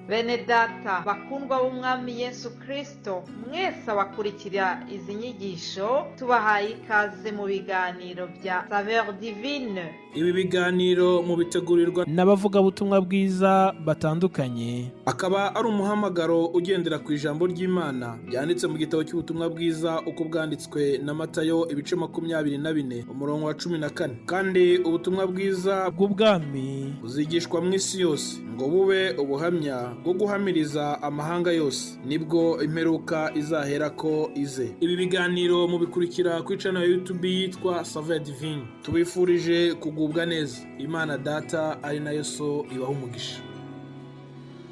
Bene data bakundwa b'umwami Yesu Kristo, mwese abakurikira izi nyigisho tubahaye ikaze mu biganiro bya Saveur Divine. Ibi biganiro mu bitegurirwa n'abavugabutumwa bwiza batandukanye, akaba ari umuhamagaro ugendera ku ijambo ry'Imana byanditse mu gitabo cy'ubutumwa bwiza uko bwanditswe na Matayo ibice 24 umurongo wa 14. Kandi ubutumwa bwiza bw'ubwami buzigishwa mu isi yose ngo bube ubuhamya bwo guhamiriza amahanga yose, nibwo imperuka izahera ko ize. Ibi biganiro mubikurikira ku channel ya YouTube yitwa Saveur Divine. Tubifurije kugubwa neza. Imana Data ari nayo so ibaha umugisha.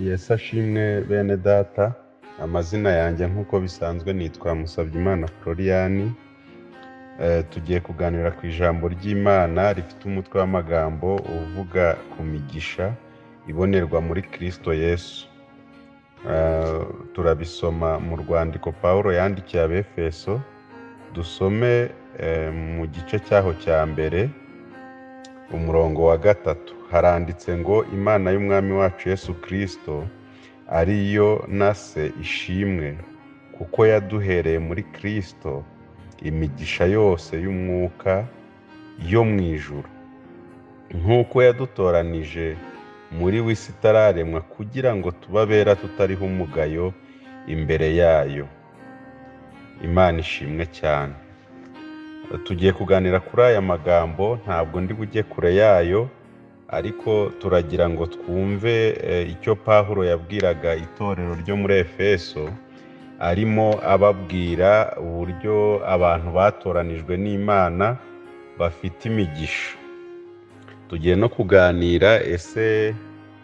Yesu ashimwe bene data. Amazina yanjye nk'uko bisanzwe nitwa Musabyimana Florian. Tugiye kuganira ku ijambo ry'Imana rifite umutwe w'amagambo uvuga ku migisha ibonerwa muri Kristo Yesu. Turabisoma mu rwandiko Pawulo yandikiye Abefeso. Dusome mu gice cyaho cya mbere umurongo wa 3. Haranditse ngo Imana y'umwami wacu Yesu Kristo ariyo na se ishimwe, kuko yaduhereye muri Kristo imigisha yose y'umwuka yo mu ijuru, nk'uko yadutoranije muri w'isi itararemwa, kugira ngo tubabera tutariho umugayo imbere yayo. Imana ishimwe cyane. Tugiye kuganira kuri aya magambo, ntabwo ndi bujye kure yayo, ariko turagira ngo twumve icyo Pawulo yabwiraga itorero ryo muri Efeso, arimo ababwira uburyo abantu batoranijwe n'Imana bafite imigisha. Tugiye no kuganira ese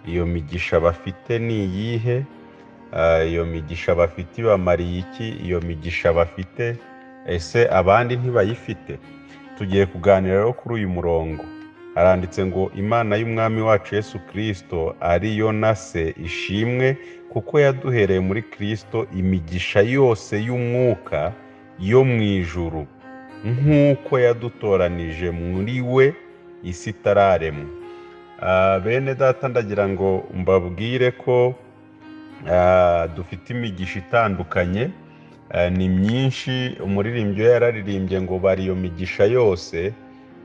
iyo migisha bafite ni iyihe, iyo migisha bafite ibamariye iki, iyo migisha bafite ese abandi ntibayifite. Tugiye kuganira kuri uyu murongo. Haranditse ngo Imana y'umwami wacu Yesu Kristo ariyo na se ishimwe, kuko yaduhereye muri Kristo imigisha yose y'umwuka yo mu ijuru, nk'uko yadutoranije muri we isi itararemwa. Bene data, ndagira ngo mbabwire ko dufite imigisha itandukanye, ni myinshi. Umuririmbyi yararirimbye ngo bari iyo migisha yose,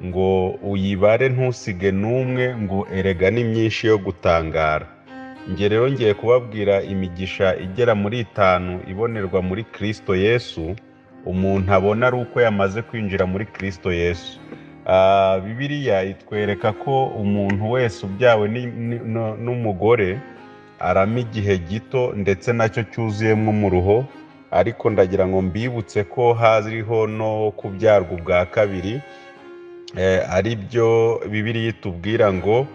ngo uyibare ntusige n'umwe, ngo erega ni myinshi yo gutangara. Nge rero ngiye kubabwira imigisha igera muri 5 ibonerwa muri Kristo Yesu, umuntu abona ari uko yamaze kwinjira muri Kristo Yesu. Bibiliya itwereka ko umuntu wese ubyawe n'umugore arama igihe gito, ndetse nacyo cyuzuyemo umuruho, ariko ndagira ngo mbibutse ko hariho no kubyarwa ubwa kabiri, ari byo Bibiliya itubwira ngo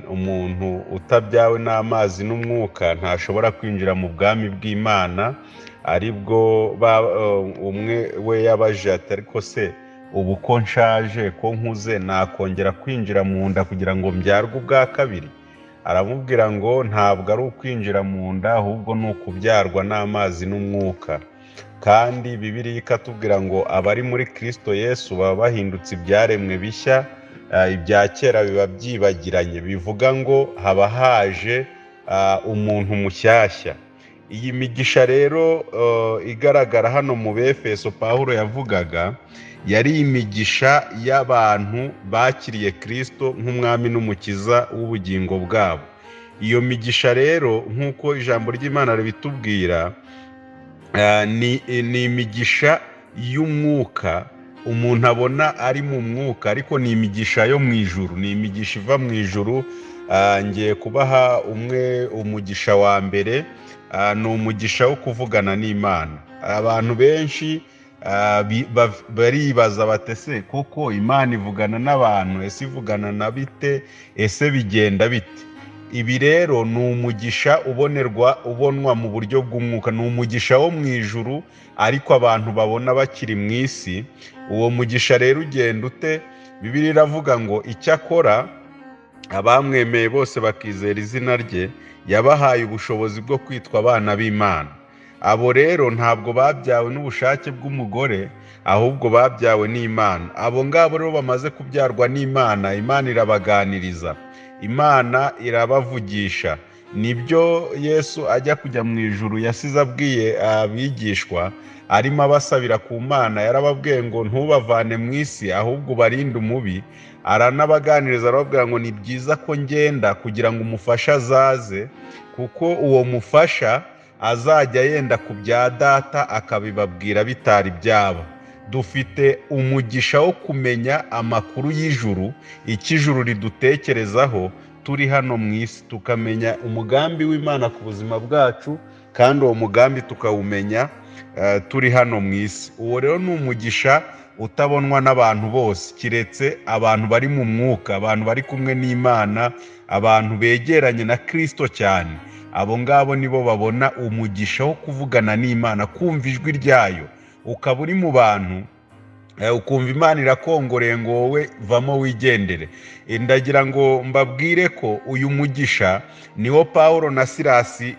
umuntu utabyawe n'amazi n'umwuka ntashobora kwinjira mu bwami bw'Imana. Aribwo umwe we yabaje ati, ariko se ubu ko nshaje, ko nkuze, nakongera kwinjira mu nda kugira ngo mbyarwe ubwa kabiri? Aramubwira ngo ntabwo ari ukwinjira mu nda, ahubwo ni ukubyarwa n'amazi n'umwuka. Kandi Bibiliya ikatubwira ngo abari muri Kristo Yesu baba bahindutse ibyaremwe bishya, ibya kera biba byibagiranye. Bivuga ngo haba haje umuntu mushyashya. Iyi migisha rero igaragara hano mu Befeso Pawulo yavugaga, yari imigisha y'abantu bakiriye Kristo nk'umwami n'umukiza w'ubugingo bwabo. Iyo migisha rero nk'uko ijambo ry'Imana ribitubwira, ni imigisha y'umwuka umuntu abona ari mu mwuka, ariko ni imigisha yo mu ijuru, ni imigisha iva mu ijuru. Ngiye kubaha umugisha wa mbere, ni umugisha wo kuvugana n'Imana. Abantu benshi baribaza batese, koko Imana ivugana n'abantu? Ese ivugana na bite? Ese bigenda bite? Ibi rero ni umugisha ubonwa mu buryo bw'umwuka, ni umugisha wo mu ijuru, ariko abantu babona bakiri mu isi. Uwo mugisha rero ugenda ute? Bibiliya iravuga ngo icyakora abamwemeye bose bakizera izina rye, yabahaye ubushobozi bwo kwitwa abana b'Imana. Abo rero ntabwo babyawe n'ubushake bw'umugore, ahubwo babyawe n'Imana. Abo ngabo rero bamaze kubyarwa n'Imana, Imana irabaganiriza, Imana irabavugisha, nibyo Yesu ajya kujya mu ijuru yasize abwiye abigishwa, arimo abasabira ku Mana. Yarababwiye ngo ntubavane mu isi ahubwo ubarinde umubi. Aranabaganiriza arababwira ngo ni byiza ko ngenda kugira ngo umufasha azaze, kuko uwo mufasha azajya yenda ku bya Data akabibabwira bitari byaba. Dufite umugisha wo kumenya amakuru y'ijuru, icyo ijuru ridutekerezaho turi hano mu isi, tukamenya umugambi w'Imana ku buzima bwacu, kandi uwo mugambi tukawumenya turi hano mu isi. Uwo rero ni umugisha utabonwa n'abantu bose, kiretse abantu bari mu mwuka, abantu bari kumwe n'Imana, abantu begeranye na Kristo cyane. Abo ngabo nibo babona umugisha wo kuvugana n'Imana, kumva ijwi ryayo. Ukaba uri mu bantu ukumva Imana irakongoreye ngo wowe vamo wigendere. Ndagira ngo mbabwire ko uyu mugisha niwo Pawulo na Silasi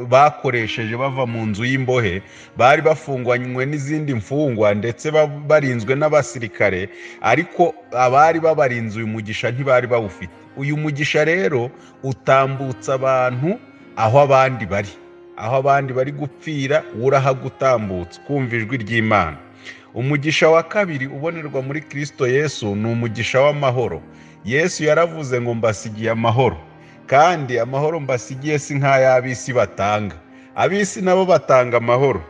bakoresheje bava mu nzu y'imbohe. Bari bafungwanywe n'izindi mfungwa ndetse barinzwe n'abasirikare, ariko abari babarinze uyu mugisha ntibari bawufite. Uyu mugisha rero utambutsa abantu aho abandi bari, aho abandi bari gupfira urahagutambutsa, kumva ijwi ry'Imana. Umugisha wa kabiri ubonerwa muri Kristo Yesu ni umugisha w'amahoro. Yesu yaravuze ngo mbasigiye amahoro, kandi amahoro mbasigiye si nk'ay'ab'isi batanga. Ab'isi nabo batanga amahoro,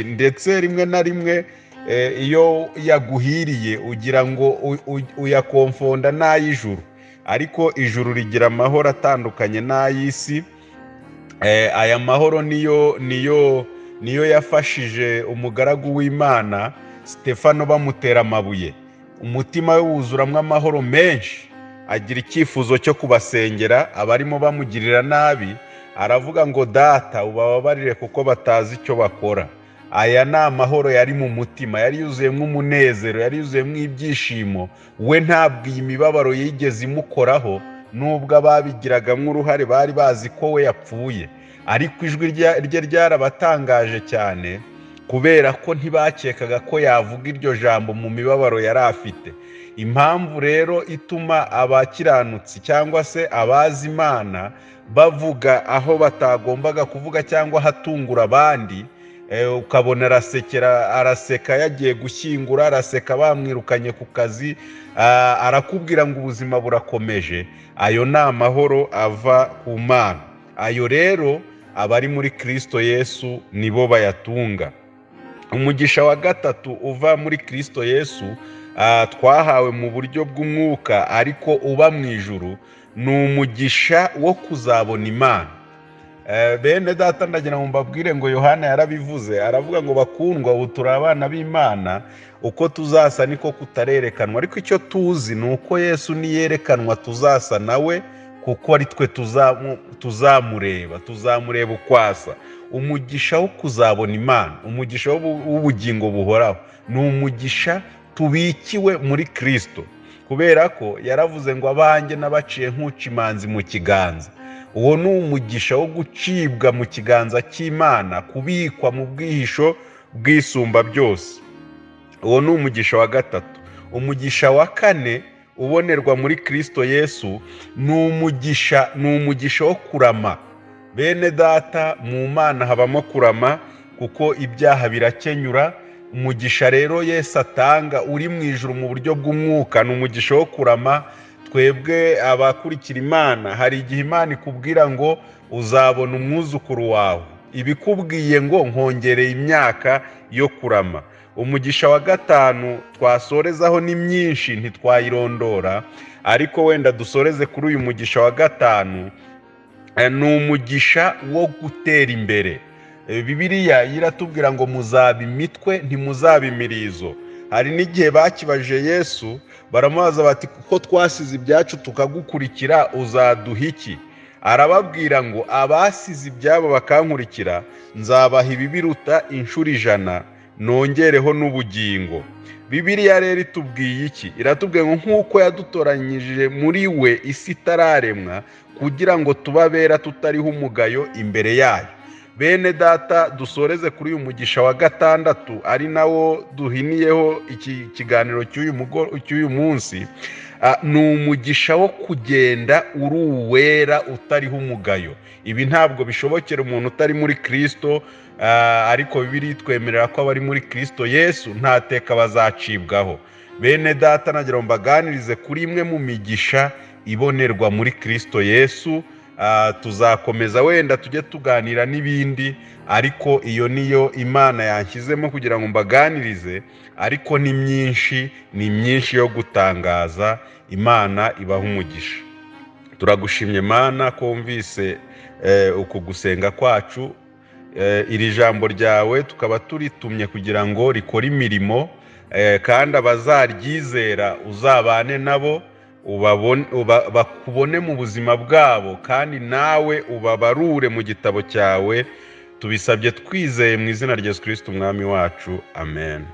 ndetse rimwe na rimwe iyo yaguhiriye ugira ngo uyakomfonda n'ay'ijuru, ariko ijuru rigira amahoro atandukanye n'ay'isi. Aya mahoro niyo yafashije umugaragu w'Imana Stefano bamutera amabuye, umutima we wuzuramwo amahoro menshi, agira icyifuzo cyo kubasengera abarimo bamugirira nabi. Aravuga ngo Data ubababarire kuko batazi icyo bakora. Aya ni amahoro yari mu mutima, yari yuzuyemo umunezero, yari yuzuyemo ibyishimo. We ntabwo iyi mibabaro yigeze imukoraho, nubwo ababigiragamo uruhare bari bazi ko we yapfuye, ariko ijwi rye ryarabatangaje cyane, kubera ko ntibakekaga ko yavuga iryo jambo mu mibabaro yari afite. Impamvu rero ituma abakiranutsi cyangwa se abazi Imana bavuga aho batagombaga kuvuga cyangwa hatungura abandi, ukabona araseka yagiye gushyingura, araseka bamwirukanye ku kazi, arakubwira ngo ubuzima burakomeje. Ayo ni amahoro ava ku Mana. Ayo rero abari muri Kristo Yesu nibo bayatunga. Umugisha wa gatatu uva muri Kristo Yesu twahawe mu buryo bw'umwuka ariko uba mu ijuru, ni umugisha wo kuzabona Imana. Bene data, ndagira ngo mbabwire ngo Yohana yarabivuze, aravuga ngo bakundwa, ubu turi abana b'Imana, uko tuzasa niko kutarerekanwa, ariko icyo tuzi ni uko Yesu niyerekanwa tuzasa nawe, kuko ari twe tuzamureba uko asa. Umugisha wo kuzabona Imana, umugisha w'ubugingo buhoraho, ni umugisha tubikiwe muri Kristo, kubera ko yaravuze ngo abanjye nabaciye nk'uca imanzi mu kiganza. Uwo ni umugisha wo gucibwa mu kiganza cy'Imana, kubikwa mu bwihisho bw'isumba byose. Uwo ni umugisha wa gatatu. Umugisha wa kane ubonerwa muri Kristo Yesu ni umugisha wo kurama. Bene data, mu Mana habamo kurama, kuko ibyaha birakenyura. Umugisha rero Yesu atanga uri mu ijuru mu buryo bw'umwuka ni umugisha wo kurama. Twebwe abakurikira Imana, hari igihe Imana ikubwira ngo uzabona umwuzukuru wawe, ibikubwiye ngo nkongereye imyaka yo kurama. Umugisha wa gatanu twasorezaho ni myinshi ntitwayirondora, ariko wenda dusoreze kuri uyu mugisha wa gatanu. Ni umugisha wo gutera imbere. Bibiliya iratubwira ngo muzaba imitwe ntimuzaba imirizo. Hari n'igihe bakibajije Yesu, baramubaza bati kuko twasize ibyacu tukagukurikira uzaduha iki? Arababwira ngo abasize ibyabo bakankurikira nzabaha ibibiruta inshuro 100, nongereho n'ubugingo. Bibiliya rero itubwiye iki? Iratubwiye ngo nk'uko yadutoranyije muri we isi itararemwa, kugira ngo tubabera tutariho umugayo imbere yayo. Bene data, dusoreze kuri uyu mugisha wa gatandatu, ari nawo duhiniyeho iki kiganiro cy'uyu munsi. ni umugisha wo kugenda uri uwera utariho umugayo. Ibi ntabwo bishobokera umuntu utari muri Kristo, ariko Bibiliya itwemerera ko abari muri Kristo Yesu nta teka bazacibwaho. Bene data, nagira ngo mbaganirize kuri imwe mu migisha ibonerwa muri Kristo Yesu. Tuzakomeza wenda tujye tuganira n'ibindi, ariko iyo niyo Imana yanshyizemo kugira ngo mbaganirize, ariko ni myinshi yo gutangaza. Imana ibaha umugisha. Turagushimye Mana ko wumvise uku gusenga kwacu, iri jambo ryawe tukaba turitumye kugira ngo rikore imirimo, kandi abazaryizera uzabane nabo, bakubone mu buzima bwabo, kandi nawe ubabarure mu gitabo cyawe. Tubisabye twizeye mu izina rya Yesu Kristo umwami wacu, amen.